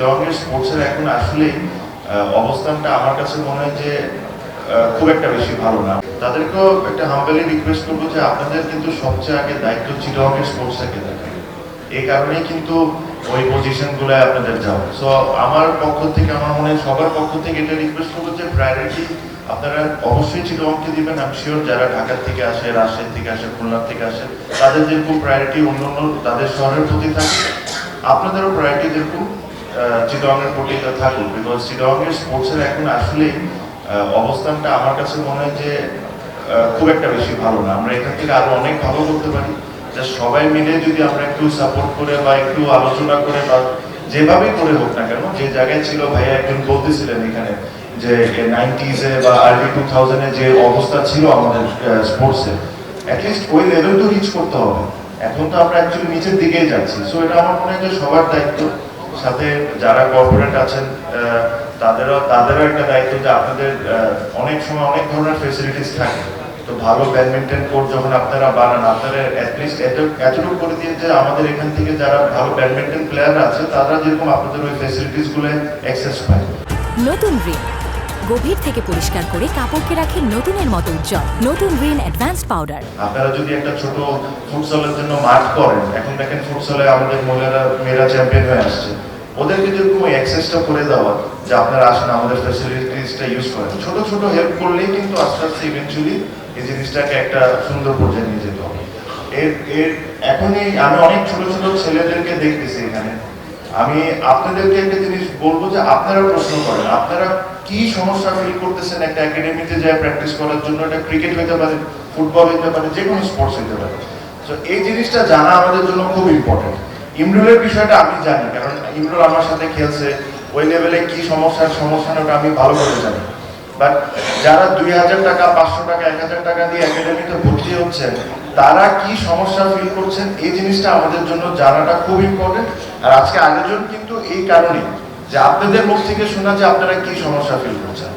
চিটাগংয়ের স্পোর্টসের এখন আসলে অবস্থানটা আমার কাছে মনে হয় যে খুব একটা বেশি ভালো না। তাদেরকেও একটা হাম্বলি রিকোয়েস্ট করবো যে আপনাদের কিন্তু সবচেয়ে আগে দায়িত্ব চিটাগংয়ের স্পোর্টসটাকে দেখা, এই কারণেই কিন্তু ওই পজিশনগুলো আপনাদের যাওয়া। সো আমার পক্ষ থেকে, আমার মনে হয় সবার পক্ষ থেকে এটা রিকোয়েস্ট করবো যে প্রায়োরিটি আপনারা অবশ্যই চিটাগংকে দিবেন। আমি শিওর যারা ঢাকার থেকে আসে, রাজশাহী থেকে আসে, খুলনার থেকে আসে, তাদের যেরকম প্রায়োরিটি অন্য অন্য তাদের শহরের প্রতি থাকে, আপনাদেরও প্রায়োরিটি যেরকম চিটাগংয়ের প্রতি থাকুক। বিকজ চিটাগংয়ের স্পোর্টসের এখন আসলে অবস্থানটা আমার কাছে মনে হয় যে খুব একটা বেশি ভালো না। আমরা এখান থেকে আরো অনেক ভালো করতে পারি। যে সবাই মিলে যদি আমরা একটু সাপোর্ট করে বা একটু আলোচনা করে বা যেভাবেই করে হোক না কেন, যে জায়গায় ছিল ভাইয়া একজন বলতেছিলেন এখানে যে 90s বা আর্লি 2000-এ যে অবস্থা ছিল আমাদের স্পোর্টসে, অ্যাটলিস্ট ওই লেভেল তো রিচ করতে হবে। এখন তো আমরা অ্যাকচুয়ালি নিচের দিকেই যাচ্ছি। সো এটা আমার মনে হয় যে সবার দায়িত্ব, সাথে যারা কর্পোরেট আছেন তাদেরও একটা দায়িত্ব যে আপনাদের অনেক সময় অনেক ধরনের ফেসিলিটিস থাকে। তো ভালো ব্যাডমিন্টন কোর্ট যখন আপনারা বানান, আপনারা অ্যাটলিস্ট এতটুকু করে দিয়ে যে আমাদের এখান থেকে যারা ভালো ব্যাডমিন্টন প্লেয়ার আছে তারা যেরকম আপনাদের ওই ফেসিলিটিসগুলো অ্যাক্সেস পায়। নতুন রিন গভীর থেকে পরিষ্কার করে কাপড়কে রাখে নতুনের মতো উজ্জ্বল। নতুন রিন অ্যাডভান্স পাউডার। আপনারা যদি একটা ছোট ফুটসলের জন্য মাঠ করেন, এখন দেখেন ফুটসলে আমাদের মেয়েরা চ্যাম্পিয়ন হয়ে আসছে, ওদেরকে যেরকম ওই অ্যাক্সেসটা করে দেওয়া যে আপনারা আসেন আমাদের ফ্যাসিলিটিসটা ইউজ করেন, ছোট ছোট হেল্প করলেই কিন্তু আস্তে আস্তে ইভেনচুয়ালি এই জিনিসটাকে একটা সুন্দর পর্যায়ে নিয়ে যেতে হবে। এখনই আমি অনেক ছোট ছোট ছেলেদেরকে দেখতেছি এখানে। আমি আপনাদেরকে একটা জিনিস বলবো যে আপনারা প্রশ্ন করেন, আপনারা কি সমস্যা ফিল করতেছেন একটা একাডেমিতে যায় প্র্যাকটিস করার জন্য। এটা ক্রিকেট হতে পারে, ফুটবল হতে পারে, যে কোনো স্পোর্টস হতে পারে। তো এই জিনিসটা জানা আমাদের জন্য খুব ইম্পর্টেন্ট। ইমরুলের বিষয়টা আমি জানি, কারণ ইমরুল আমার সাথে খেলছে, ওই লেভেলে কি সমস্যা ওটা আমি ভালো করে জানি। বাট যারা 2000 টাকা, 500 টাকা, 1000 টাকা দিয়ে একাডেমিতে ভর্তি হচ্ছেন, তারা কি সমস্যা ফিল করছেন, এই জিনিসটা আমাদের জন্য জানাটা খুব ইম্পর্টেন্ট। আর আজকে আয়োজন কিন্তু এই কারণেই যে আপনাদের মুখ থেকে শোনা যে আপনারা কি সমস্যা ফিল করছেন।